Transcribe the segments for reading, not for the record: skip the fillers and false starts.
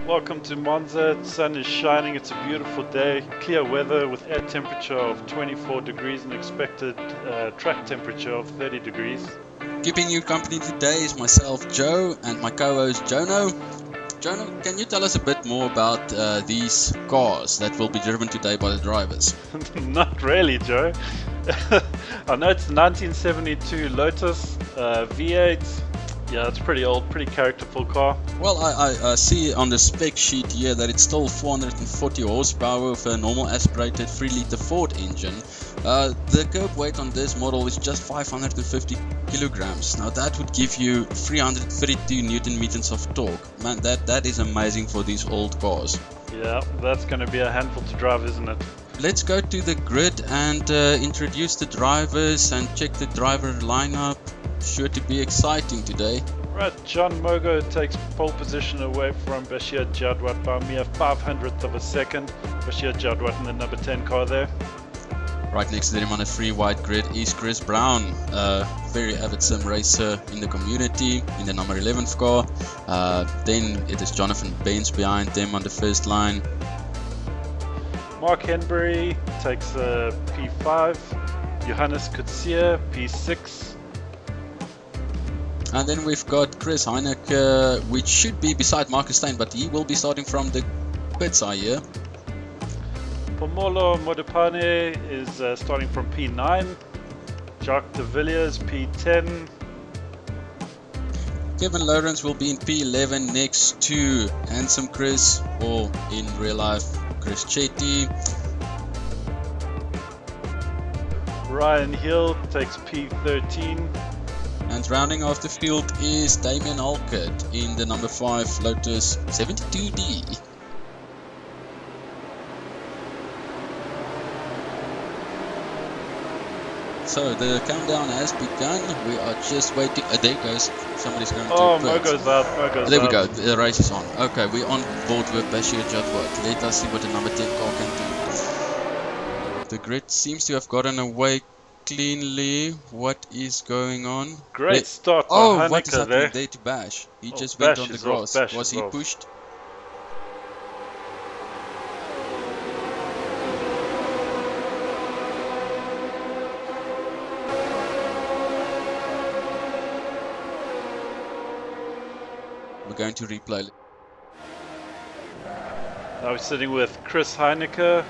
Welcome to Monza. Sun is shining. It's a beautiful day. Clear weather with air temperature of 24 degrees and expected track temperature of 30 degrees. Keeping you company today is myself, Joe, and my co-host, Jono. Jono, can you tell us a bit more about these cars that will be driven today by the drivers? Not really, Joe. I know it's 1972 Lotus V8. Yeah, it's pretty old, pretty characterful car. Well, I see on the spec sheet here that it's still 440 horsepower with a normal aspirated 3-liter Ford engine. The curb weight on this model is just 550 kilograms. Now that would give you 332 Newton meters of torque. Man, that is amazing for these old cars. Yeah, that's going to be a handful to drive, isn't it? Let's go to the grid and introduce the drivers and check the driver lineup. Sure to be exciting today. Right, John Mogo takes pole position away from Bashir Jadwat by a mere 500th of a second. Bashir Jadwat in the number 10 car there. Right next to him on a free white grid is Chris Brown, a very avid sim racer in the community in the number 11th car. Then it is Jonathan Baines behind them on the first line. Mark Henbury takes a P5. Johannes Kutsia, P6. And then we've got Chris Heineke, which should be beside Marcus Stein, but he will be starting from the pits, I hear. Pomolo Modipane is starting from P9. Jacques de Villiers, P10. Kevin Lawrence will be in P11 next to Handsome Chris, or in real life, Chris Chetty. Ryan Hill takes P13. And rounding off the field is Damien Alcott in the number 5 Lotus 72D. So the countdown has begun. We are just waiting. There goes. Somebody's going to Mogo's out. Mogo's there out. we go. The race is on. Okay, we're on board with Bashir Jadwat. Let us see what the number 10 car can do. The grid seems to have gotten away cleanly. What is going on? Great start by Heineke what is happening there to Bash? He just Bash went on the is grass. off, Was he off. pushed? We're going to replay. Now we're sitting with Chris Heineke.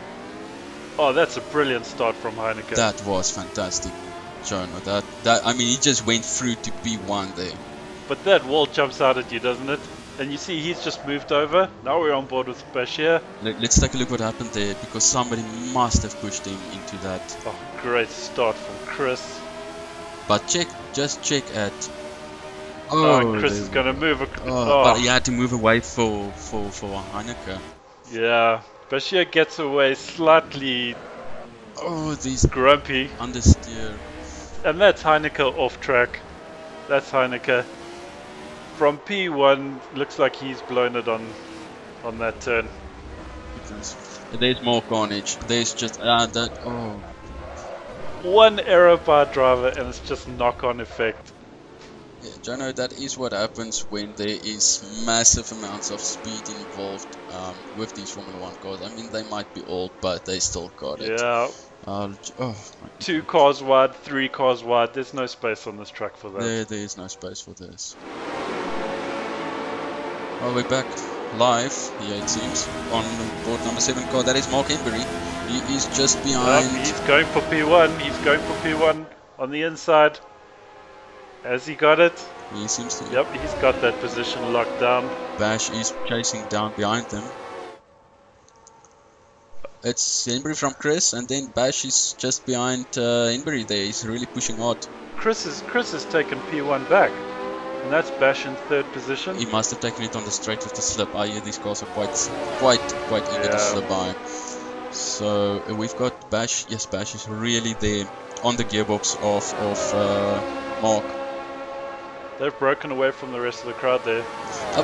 Oh, that's a brilliant start from Heineke. That was fantastic, Jonah. I mean, he just went through to P1 there. But that wall jumps out at you, doesn't it? And you see he's just moved over. Now we're on board with Bashir. Let's take a look what happened there, because somebody must have pushed him into that. Oh, great start from Chris. But just check at. Oh, Chris is going to move. But he had to move away for Heineke. Yeah, Bashir gets away slightly these grumpy. Understeer. And that's Heineke off track. That's Heineke. From P1, looks like he's blown it on that turn. There's more carnage. There's just one error by a driver and it's just knock-on effect. Yeah, Jono, that is what happens when there is massive amounts of speed involved with these Formula 1 cars. I mean, they might be old, but they still got it. Yeah. 2 cars wide, 3 cars wide. There's no space on this track for that. There is no space for this. Well, we're back live here, it seems, on board number 7 car. That is Mark Henbury. He is just behind. He's going for P1. He's going for P1 on the inside. Has he got it? He seems to. Yep, he's got that position locked down. Bash is chasing down behind them. It's Henbury from Chris, and then Bash is just behind Henbury there. He's really pushing hard. Chris has taken P1 back, and that's Bash in 3rd position. He must have taken it on the straight with the slip. I hear these cars are quite eager to slip by. So we've got Bash. Yes, Bash is really there on the gearbox of Mark. They've broken away from the rest of the crowd there.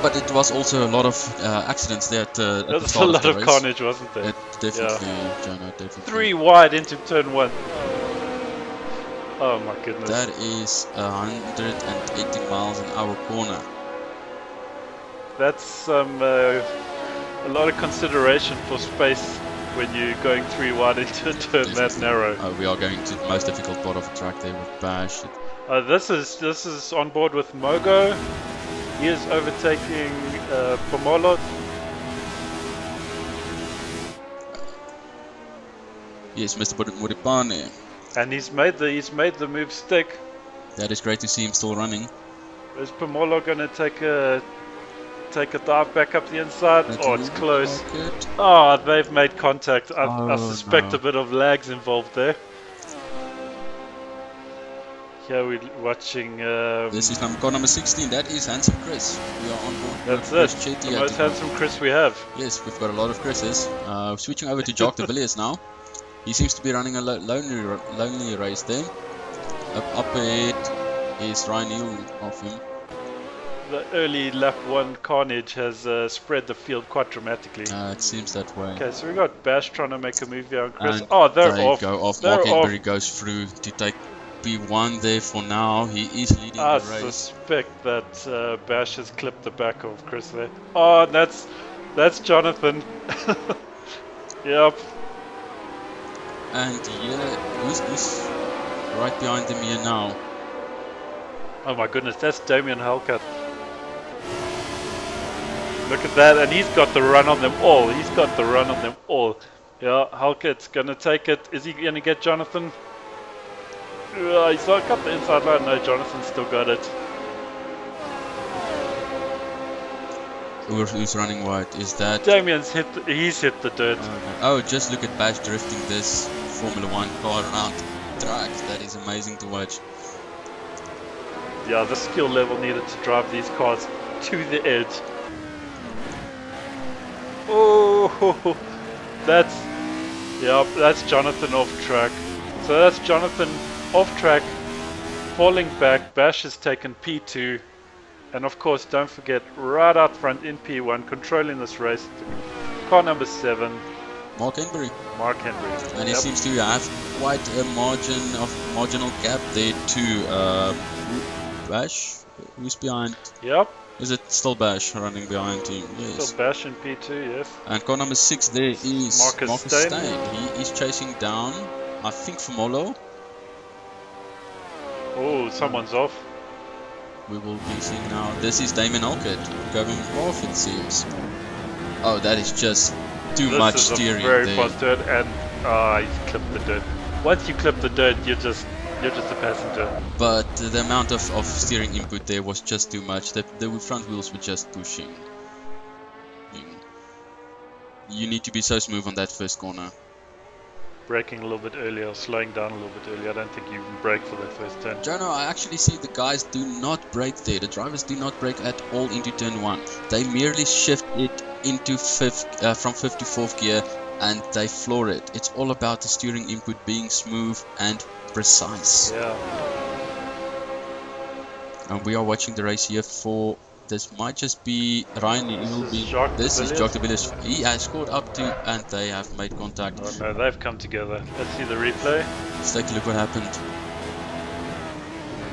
But it was also a lot of accidents there at the There was start a lot of of the race. carnage, wasn't there? Definitely, Jono, definitely. 3 wide into turn 1. Oh my goodness. That is 180 miles an hour corner. That's some a lot of consideration for space when you're going 3 wide into a turn that narrow. We are going to the most difficult part of the track there with Bash. This is on board with Mogo. He is overtaking Pomolo. Yes, Mr. Muripane. And he's made the move stick. That is great to see him still running. Is Pomolo gonna take a dive back up the inside? Oh, it's close. Oh, they've made contact. I suspect a bit of lags involved there. Here we're watching. This is car number 16. That is Handsome Chris. We are on board. That's it. The most handsome Chris we have. Yes, we've got a lot of Chris's. Switching over to Jacques de Villiers now. He seems to be running a lonely race there. Up ahead is Ryan Hill of him. The early lap 1 carnage has spread the field quite dramatically. It seems that way. Okay, so we got Bash trying to make a move here on Chris. And they're they off. Go off. They're Mark Henbury off. goes through to take P1 there for now. He is leading I the race. suspect that Bash has clipped the back of Chris there. Oh, that's Jonathan. Yep. And yeah, who's right behind them here now? Oh my goodness, that's Damien Halkett. Look at that, and he's got the run on them all. Yeah, Halkett's gonna take it. Is he gonna get Jonathan? He's got the inside line. No, Jonathan's still got it. Who's running wide? Is that Damien's he's hit the dirt. Oh, just look at Bash drifting this Formula 1 car around the track. That is amazing to watch. Yeah, the skill level needed to drive these cars to the edge. Oh, that's Jonathan off track. So that's Jonathan off track, falling back. Bash has taken P2, and of course, don't forget, right out front in P1, controlling this race, car number 7, Mark Henbury. And he seems to have quite a marginal gap there to Bash. Who's behind? Yep. Is it still Bash running behind him? Yes. Still Bash in P2, yes. And car number 6 there is Marcus Steyn. He is chasing down, I think, Formolo. Oh, someone's off. We will be seeing now. This is Damien Halkett going off, it seems. Oh, that is just too much steering very there. fast dirt, and he's clipped the dirt. Once you clip the dirt, you're just a passenger. But the amount of steering input there was just too much. The front wheels were just pushing. You need to be so smooth on that first corner. Braking a little bit earlier, slowing down a little bit earlier. I don't think you can brake for that first turn. Jono, I actually see the guys do not brake there. The drivers do not brake at all into turn 1. They merely shift it into from 5th to 4th gear, and they floor it. It's all about the steering input being smooth and precise. Yeah. And we are watching the race here for. This might just be Ryan. This is Jacques de Villiers. He has scored up to, and they have made contact. Oh no, they've come together. Let's see the replay. Let's take a look what happened.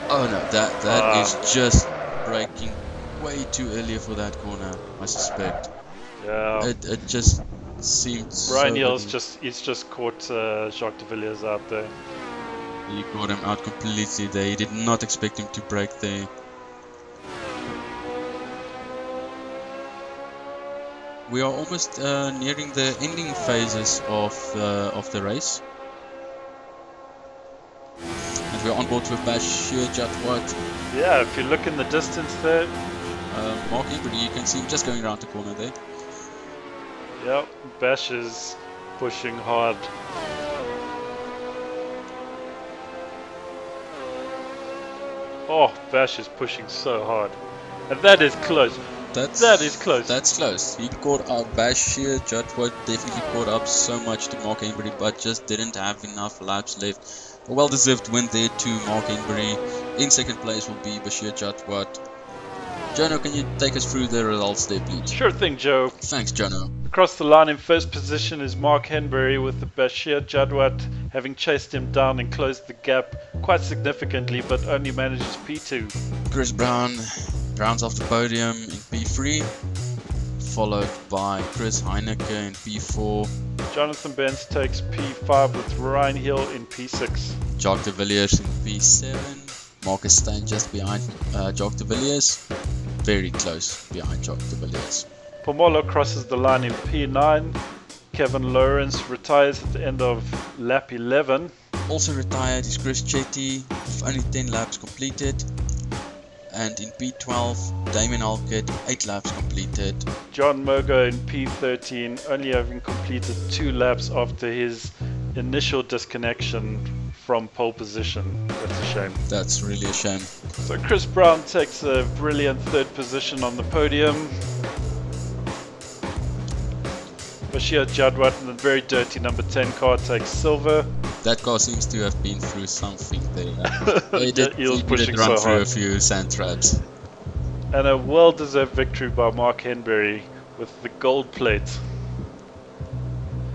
Oh no, that is just braking way too early for that corner, I suspect. Yeah. It just seemed. Brian Neal's just caught Jacques de Villiers out there. He caught him out completely there. He did not expect him to brake there. We are almost nearing the ending phases of the race. And we're on board with Bashir Jatwat. Yeah, if you look in the distance there. Mark Henbury, you can see him just going around the corner there. Yep, Bash is pushing hard. Oh, Bash is pushing so hard. And that is close. That is close. That's close. He caught up. Bashir Jatwat definitely caught up so much to Mark Henbury, but just didn't have enough laps left. A well-deserved win there to Mark Henbury. In second place will be Bashir Jatwat. Jono, can you take us through the results there, please? Sure thing, Joe. Thanks, Jono. Across the line in first position is Mark Henbury, with the Bashir Jadwat having chased him down and closed the gap quite significantly, but only manages P2. Chris Brown rounds off the podium in P3. followed by Chris Heineke in P4. Jonathan Benz takes P5 with Ryan Hill in P6. Jacques de Villiers in P7. Marcus Stein just behind Jacques de Villiers. Very close behind Jacques de Villiers. Pomolo crosses the line in P9. Kevin Lawrence retires at the end of lap 11. Also retired is Chris Chetty with only 10 laps completed. And in P12, Damien Alkett, 8 laps completed. John Mogo in P13, only having completed 2 laps after his initial disconnection from pole position. That's a shame. That's really a shame. So Chris Brown takes a brilliant 3rd position on the podium. Bashir Jadwat in a very dirty number 10 car takes silver. That car seems to have been through something there. He was pushing run so through hard. a few sand traps. And a well-deserved victory by Mark Henbury with the gold plate.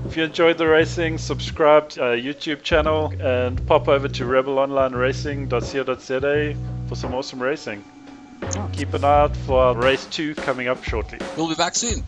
If you enjoyed the racing, subscribe to our YouTube channel and pop over to rebelonlineracing.co.za for some awesome racing. Keep an eye out for our race 2 coming up shortly. We'll be back soon.